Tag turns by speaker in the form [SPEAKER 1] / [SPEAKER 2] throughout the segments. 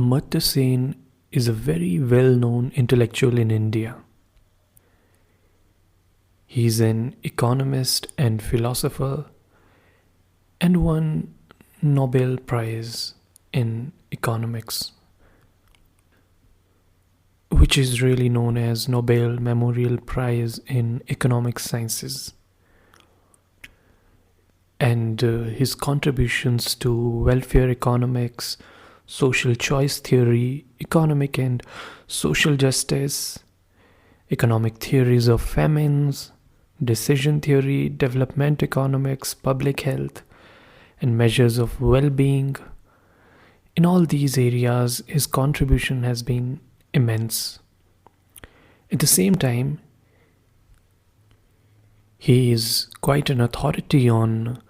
[SPEAKER 1] Amartya Sen is a very well-known intellectual in India. He is an economist and philosopher and won Nobel Prize in economics, which is really known as Nobel Memorial Prize in Economic Sciences. And his contributions to welfare economics, social choice theory, economic and social justice, economic theories of famines, decision theory, development economics, public health, and measures of well-being. In all these areas, his contribution has been immense. At the same time, he is quite an authority on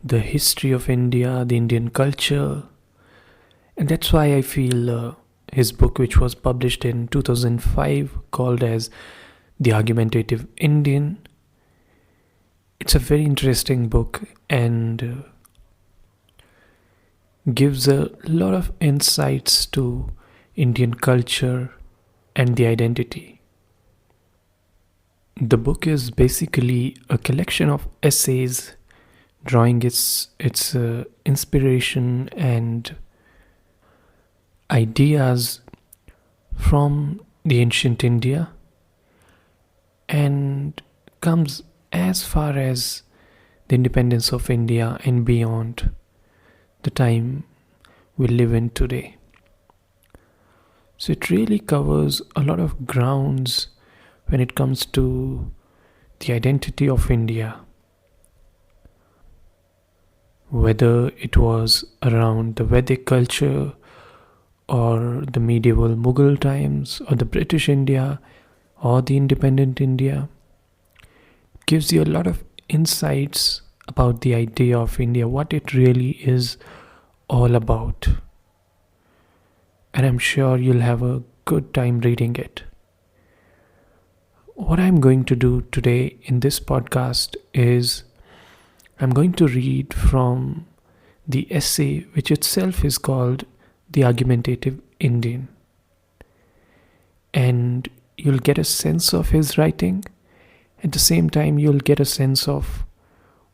[SPEAKER 1] the history of India, the Indian culture, and that's why I feel his book, which was published in 2005, called as The Argumentative Indian, it's a very interesting book and gives a lot of insights to Indian culture and the identity. The book is basically a collection of essays drawing its inspiration and ideas from the ancient India and comes as far as the independence of India and beyond the time we live in today. So it really covers a lot of grounds when it comes to the identity of India. Whether it was around the Vedic culture or the medieval Mughal times or the British India or the independent India, it gives you a lot of insights about the idea of India, what it really is all about. And I'm sure you'll have a good time reading it. What I'm going to do today in this podcast is I'm going to read from the essay, which itself is called The Argumentative Indian. And you'll get a sense of his writing. At the same time, you'll get a sense of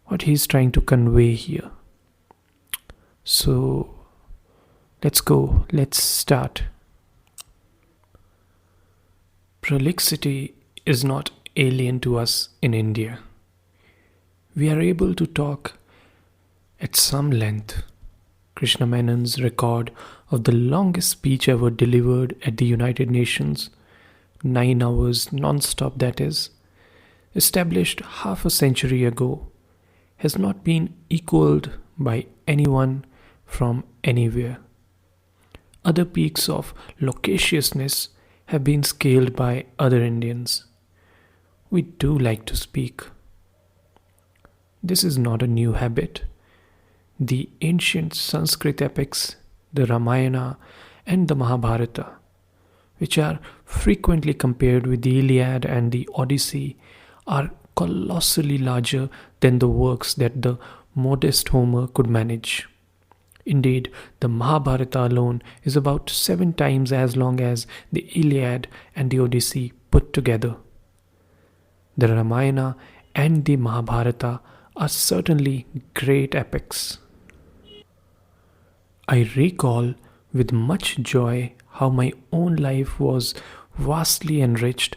[SPEAKER 1] what he's trying to convey here. So, let's start. Prolixity is not alien to us in India. We are able to talk at some length. Krishna Menon's record of the longest speech ever delivered at the United Nations, 9 hours non-stop that is, established half a century ago, has not been equaled by anyone from anywhere. Other peaks of loquaciousness have been scaled by other Indians. We do like to speak. This is not a new habit. The ancient Sanskrit epics, the Ramayana and the Mahabharata, which are frequently compared with the Iliad and the Odyssey, are colossally larger than the works that the modest Homer could manage. Indeed, the Mahabharata alone is about 7 times as long as the Iliad and the Odyssey put together. The Ramayana and the Mahabharata are certainly great epics. I recall with much joy how my own life was vastly enriched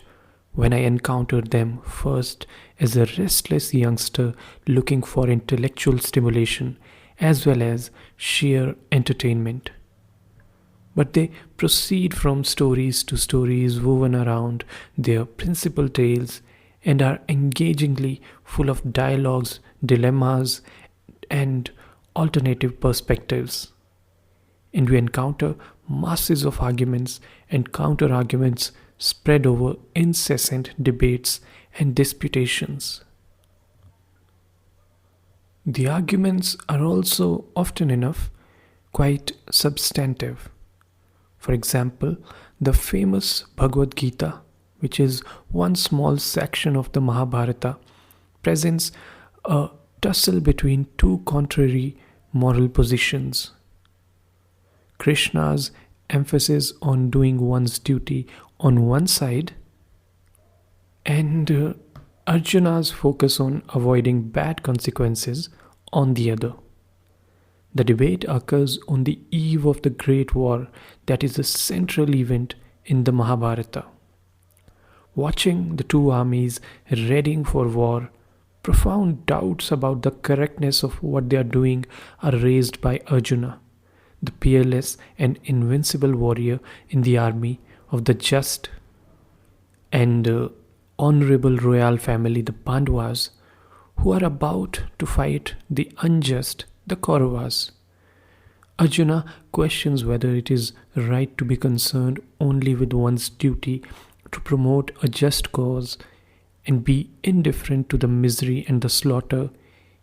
[SPEAKER 1] when I encountered them first as a restless youngster looking for intellectual stimulation as well as sheer entertainment. But they proceed from stories to stories woven around their principal tales and are engagingly full of dialogues, dilemmas, and alternative perspectives. And we encounter masses of arguments and counter-arguments spread over incessant debates and disputations. The arguments are also often enough quite substantive. For example, the famous Bhagavad Gita, which is one small section of the Mahabharata, presents a tussle between two contrary moral positions. Krishna's emphasis on doing one's duty on one side, and Arjuna's focus on avoiding bad consequences on the other. The debate occurs on the eve of the Great War that is the central event in the Mahabharata. Watching the two armies readying for war, profound doubts about the correctness of what they are doing are raised by Arjuna, the peerless and invincible warrior in the army of the just and honorable royal family, the Pandavas, who are about to fight the unjust, the Kauravas. Arjuna questions whether it is right to be concerned only with one's duty to promote a just cause and be indifferent to the misery and the slaughter,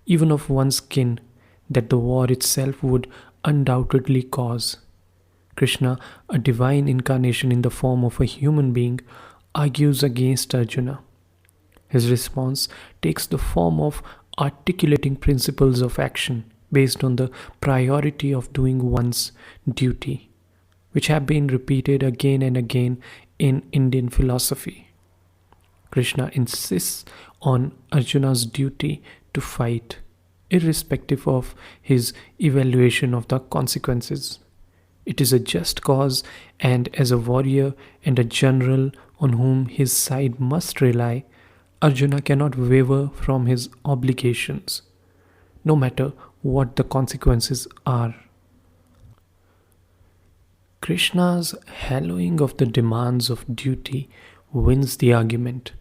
[SPEAKER 1] even of one's kin, that the war itself would undoubtedly cause. Krishna, a divine incarnation in the form of a human being, argues against Arjuna. His response takes the form of articulating principles of action based on the priority of doing one's duty, which have been repeated again and again in Indian philosophy. Krishna insists on Arjuna's duty to fight, irrespective of his evaluation of the consequences. It is a just cause, and as a warrior and a general on whom his side must rely, Arjuna cannot waver from his obligations, no matter what the consequences are. Krishna's hallowing of the demands of duty wins the argument,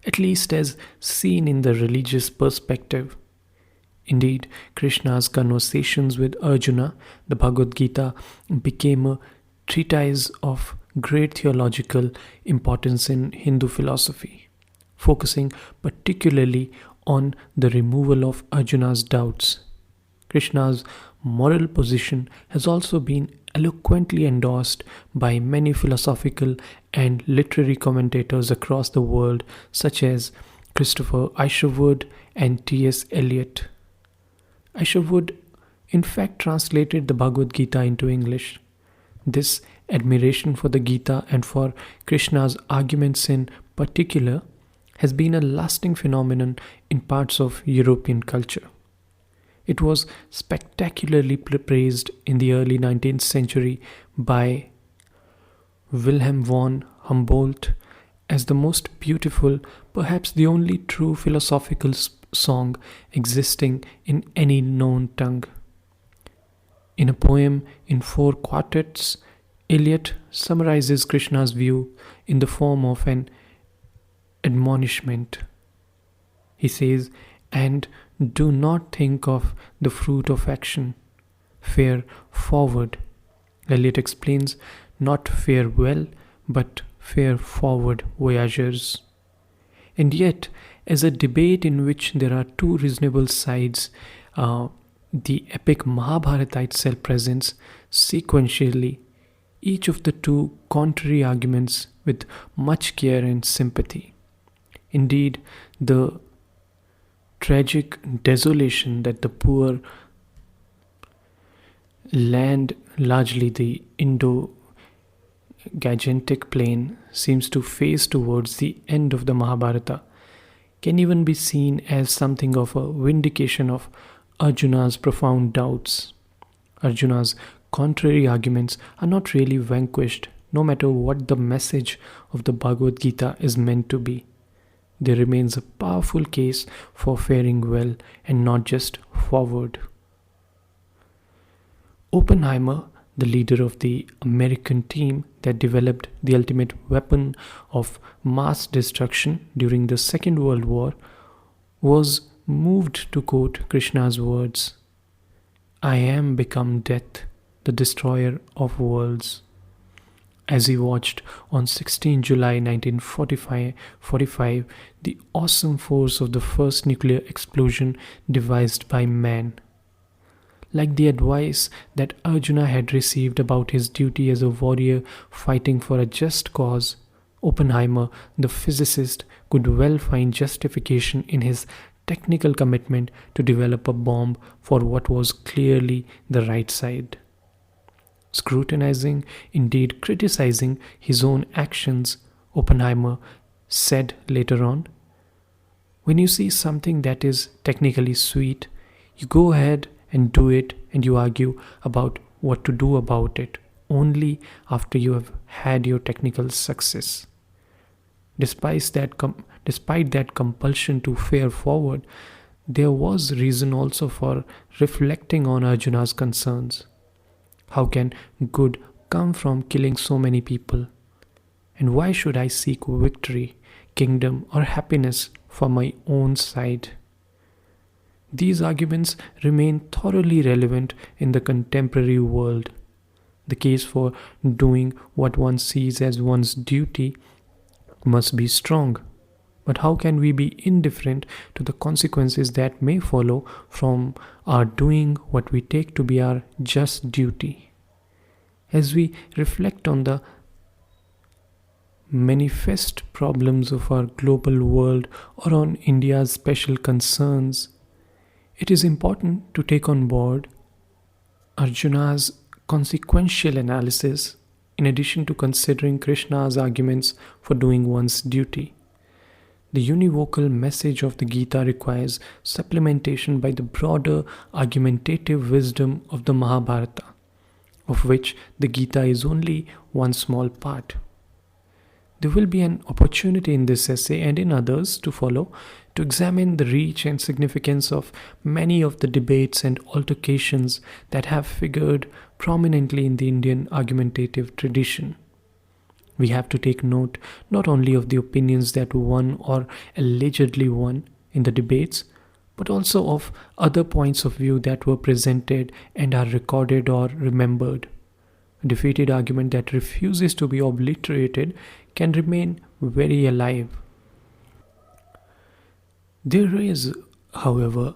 [SPEAKER 1] at least as seen in the religious perspective. Indeed, Krishna's conversations with Arjuna, the Bhagavad Gita, became a treatise of great theological importance in Hindu philosophy, focusing particularly on the removal of Arjuna's doubts. Krishna's moral position has also been eloquently endorsed by many philosophical and literary commentators across the world, such as Christopher Isherwood and T.S. Eliot. Isherwood, in fact, translated the Bhagavad Gita into English. This admiration for the Gita and for Krishna's arguments in particular has been a lasting phenomenon in parts of European culture. It was spectacularly praised in the early 19th century by Wilhelm von Humboldt as the most beautiful, perhaps the only true philosophical song existing in any known tongue. In a poem in 4 quartets, Eliot summarizes Krishna's view in the form of an admonishment. He says, "And do not think of the fruit of action. Fare forward." Eliot explains, not fare well, but fare forward, voyagers. And yet, as a debate in which there are two reasonable sides, the epic Mahabharata itself presents sequentially each of the two contrary arguments with much care and sympathy. Indeed, the tragic desolation that the poor land, largely the Indo-Gangetic plain, seems to face towards the end of the Mahabharata can even be seen as something of a vindication of Arjuna's profound doubts. Arjuna's contrary arguments are not really vanquished, no matter what the message of the Bhagavad Gita is meant to be. There remains a powerful case for faring well and not just forward. Oppenheimer, the leader of the American team that developed the ultimate weapon of mass destruction during the Second World War, was moved to quote Krishna's words, "I am become death, the destroyer of worlds," as he watched on 16 July 1945 the awesome force of the first nuclear explosion devised by man. Like the advice that Arjuna had received about his duty as a warrior fighting for a just cause, Oppenheimer, the physicist, could well find justification in his technical commitment to develop a bomb for what was clearly the right side. scrutinizing, indeed criticizing his own actions, Oppenheimer said later on. When you see something that is technically sweet, you go ahead and do it and you argue about what to do about it only after you have had your technical success. Despite that compulsion to fare forward, there was reason also for reflecting on Arjuna's concerns. How can good come from killing so many people? And why should I seek victory, kingdom, or happiness for my own side? These arguments remain thoroughly relevant in the contemporary world. The case for doing what one sees as one's duty must be strong. But how can we be indifferent to the consequences that may follow from our doing what we take to be our just duty? As we reflect on the manifest problems of our global world or on India's special concerns, it is important to take on board Arjuna's consequential analysis in addition to considering Krishna's arguments for doing one's duty. The univocal message of the Gita requires supplementation by the broader argumentative wisdom of the Mahabharata, of which the Gita is only one small part. There will be an opportunity in this essay and in others to follow to examine the reach and significance of many of the debates and altercations that have figured prominently in the Indian argumentative tradition. We have to take note not only of the opinions that won or allegedly won in the debates, but also of other points of view that were presented and are recorded or remembered. A defeated argument that refuses to be obliterated can remain very alive. There is, however,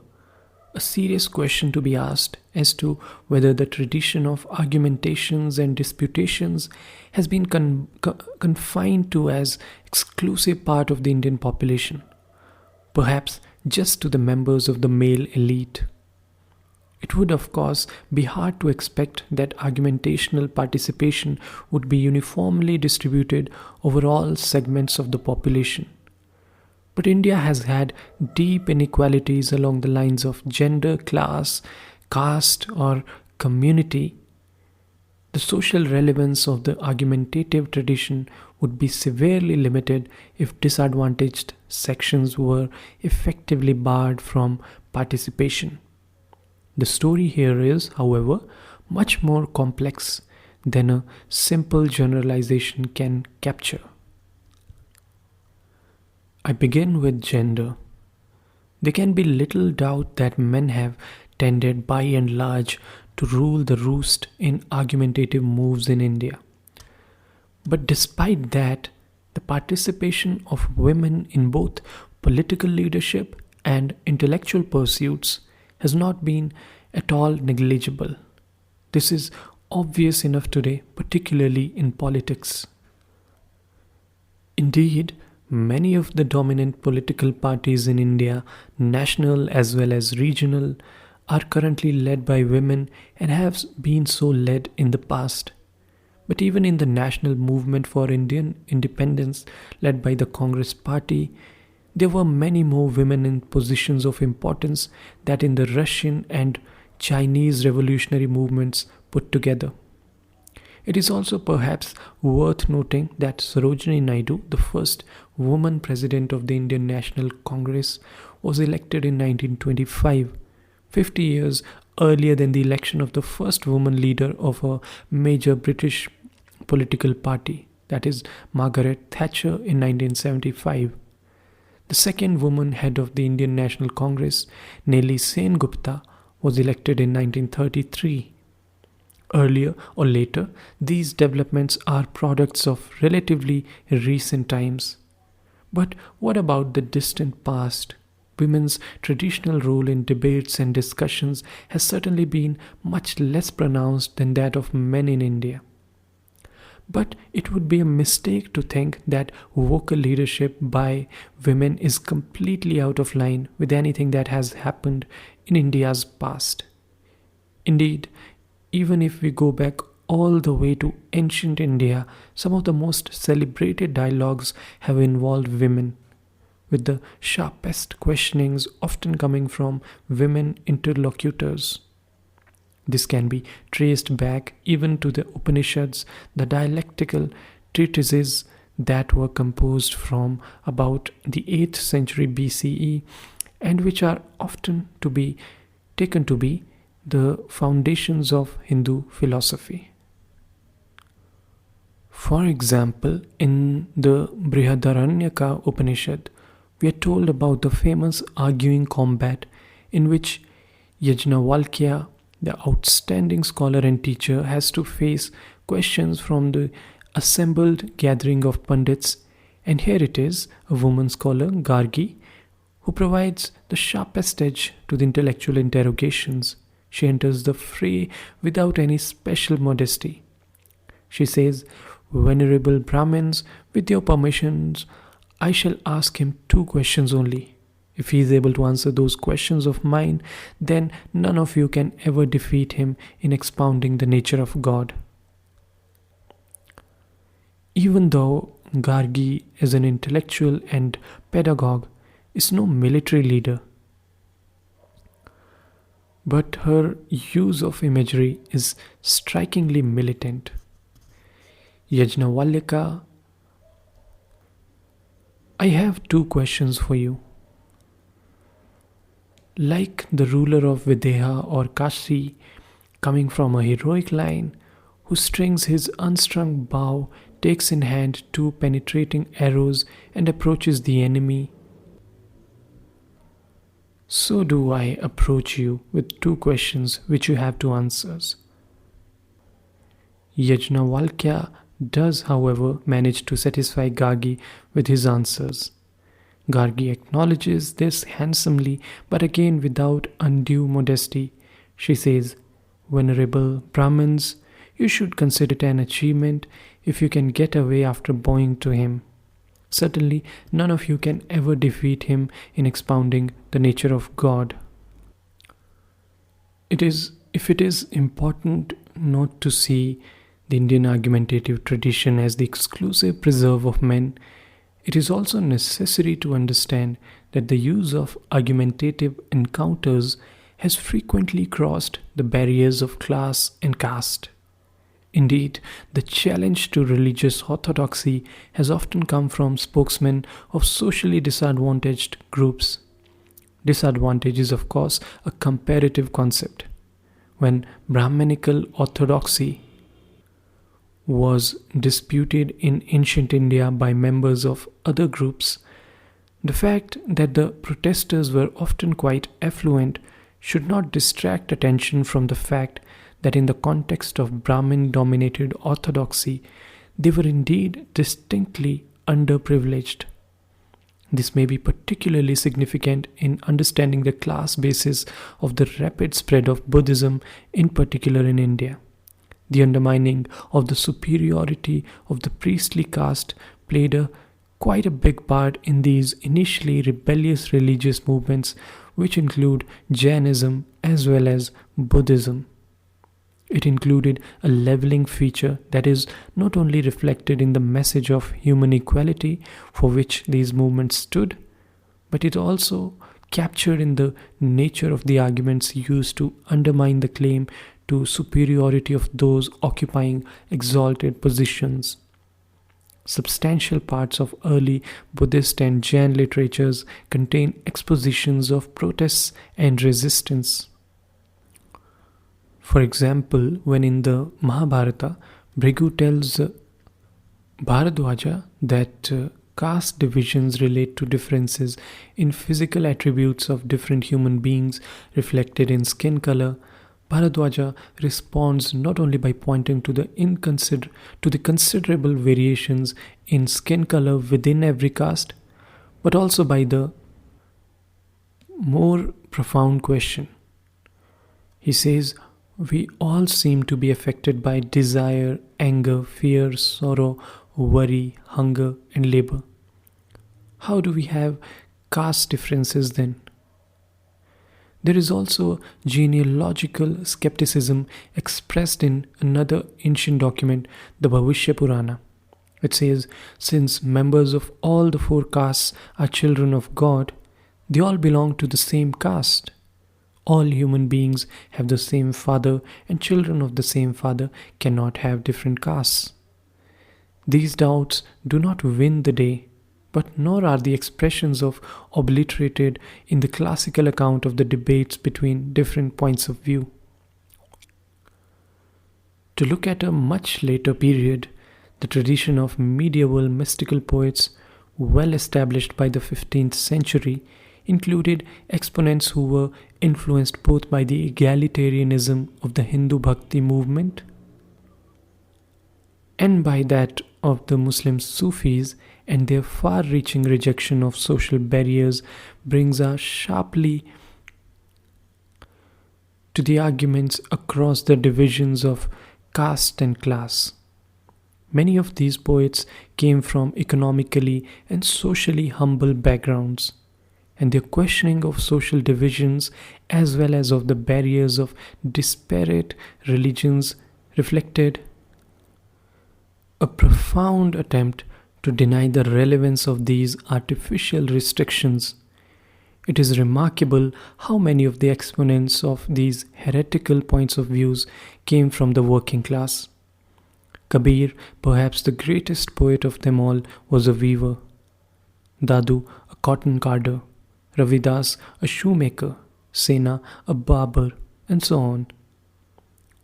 [SPEAKER 1] a serious question to be asked as to whether the tradition of argumentations and disputations has been confined to as exclusive part of the Indian population, perhaps just to the members of the male elite. It would, of course, be hard to expect that argumentational participation would be uniformly distributed over all segments of the population. But India has had deep inequalities along the lines of gender, class, caste, or community. The social relevance of the argumentative tradition would be severely limited if disadvantaged sections were effectively barred from participation. The story here is, however, much more complex than a simple generalization can capture. I begin with gender. There can be little doubt that men have tended by and large to rule the roost in argumentative moves in India. But despite that, the participation of women in both political leadership and intellectual pursuits has not been at all negligible. This is obvious enough today, particularly in politics. Indeed, many of the dominant political parties in India, national as well as regional, are currently led by women and have been so led in the past. But even in the national movement for Indian independence led by the Congress Party, there were many more women in positions of importance than in the Russian and Chinese revolutionary movements put together. It is also perhaps worth noting that Sarojini Naidu, the first woman president of the Indian National Congress, was elected in 1925, 50 years earlier than the election of the first woman leader of a major British political party, that is Margaret Thatcher in 1975. The second woman head of the Indian National Congress, Nellie Sen Gupta, was elected in 1933. Earlier or later, these developments are products of relatively recent times. But what about the distant past? Women's traditional role in debates and discussions has certainly been much less pronounced than that of men in India. But it would be a mistake to think that vocal leadership by women is completely out of line with anything that has happened in India's past. Indeed, even if we go back all the way to ancient India, some of the most celebrated dialogues have involved women, with the sharpest questionings often coming from women interlocutors. This can be traced back even to the Upanishads, the dialectical treatises that were composed from about the 8th century BCE and which are often to be taken to be the foundations of Hindu philosophy. For example, in the Brihadaranyaka Upanishad, we are told about the famous arguing combat in which Yajnavalkya, the outstanding scholar and teacher, has to face questions from the assembled gathering of pundits, and here it is, a woman scholar, Gargi, who provides the sharpest edge to the intellectual interrogations. She enters the fray without any special modesty. She says, "Venerable Brahmins, with your permissions, I shall ask him two questions only. If he is able to answer those questions of mine, then none of you can ever defeat him in expounding the nature of God." Even though Gargi is an intellectual and pedagogue, is no military leader, but her use of imagery is strikingly militant. Yajnavalkya, I have two questions for you. Like the ruler of Videha or Kashi, coming from a heroic line, who strings his unstrung bow, takes in hand two penetrating arrows and approaches the enemy, so do I approach you with two questions which you have to answer. Yajnavalkya does, however, manage to satisfy Gargi with his answers. Gargi acknowledges this handsomely, but again without undue modesty. She says, "Venerable Brahmins, you should consider it an achievement if you can get away after bowing to him. Certainly, none of you can ever defeat him in expounding the nature of God." If it is important not to see the Indian argumentative tradition as the exclusive preserve of men, it is also necessary to understand that the use of argumentative encounters has frequently crossed the barriers of class and caste. Indeed, the challenge to religious orthodoxy has often come from spokesmen of socially disadvantaged groups. Disadvantage is, of course, a comparative concept. When Brahmanical orthodoxy was disputed in ancient India by members of other groups, the fact that the protesters were often quite affluent should not distract attention from the fact that in the context of Brahmin-dominated orthodoxy, they were indeed distinctly underprivileged. This may be particularly significant in understanding the class basis of the rapid spread of Buddhism, in particular in India. The undermining of the superiority of the priestly caste played quite a big part in these initially rebellious religious movements, which include Jainism as well as Buddhism. It included a leveling feature that is not only reflected in the message of human equality for which these movements stood, but it also captured in the nature of the arguments used to undermine the claim to superiority of those occupying exalted positions. Substantial parts of early Buddhist and Jain literatures contain expositions of protests and resistance. For example, when in the Mahabharata, Bhrigu tells Bharadwaja that caste divisions relate to differences in physical attributes of different human beings reflected in skin color, Bharadwaja responds not only by pointing to the considerable variations in skin color within every caste, but also by the more profound question. He says, "We all seem to be affected by desire, anger, fear, sorrow, worry, hunger, and labor. How do we have caste differences then?" There is also genealogical skepticism expressed in another ancient document, the Bhavishya Purana. It says, since members of all the four castes are children of God, they all belong to the same caste. All human beings have the same father, and children of the same father cannot have different castes. These doubts do not win the day, but nor are the expressions of obliterated in the classical account of the debates between different points of view. To look at a much later period, the tradition of medieval mystical poets, well established by the 15th century, included exponents who were influenced both by the egalitarianism of the Hindu Bhakti movement and by that of the Muslim Sufis, and their far-reaching rejection of social barriers brings us sharply to the arguments across the divisions of caste and class. Many of these poets came from economically and socially humble backgrounds, and their questioning of social divisions as well as of the barriers of disparate religions reflected a profound attempt to deny the relevance of these artificial restrictions. It is remarkable how many of the exponents of these heretical points of views came from the working class. Kabir, perhaps the greatest poet of them all, was a weaver. Dadu, a cotton carder. Ravidas, a shoemaker. Sena, a barber, and so on.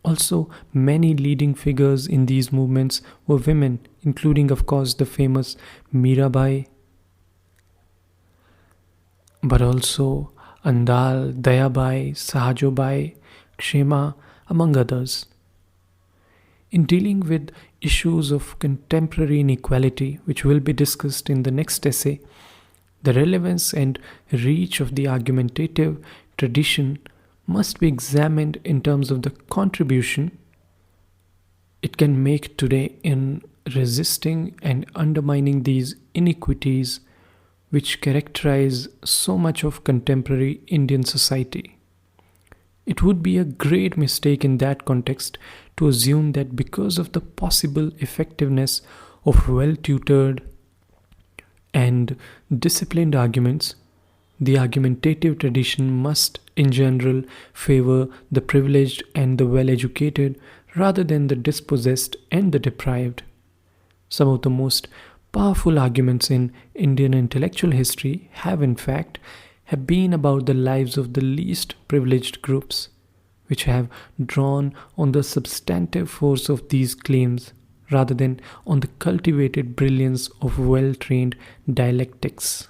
[SPEAKER 1] Also, many leading figures in these movements were women, including, of course, the famous Mirabai, but also Andal, Dayabai, Sahajobai, Kshema, among others. In dealing with issues of contemporary inequality, which will be discussed in the next essay, the relevance and reach of the argumentative tradition must be examined in terms of the contribution it can make today in resisting and undermining these inequities which characterize so much of contemporary Indian society. It would be a great mistake in that context to assume that because of the possible effectiveness of well-tutored and disciplined arguments, the argumentative tradition must, in general, favor the privileged and the well-educated rather than the dispossessed and the deprived. Some of the most powerful arguments in Indian intellectual history have been about the lives of the least privileged groups, which have drawn on the substantive force of these claims rather than on the cultivated brilliance of well-trained dialectics.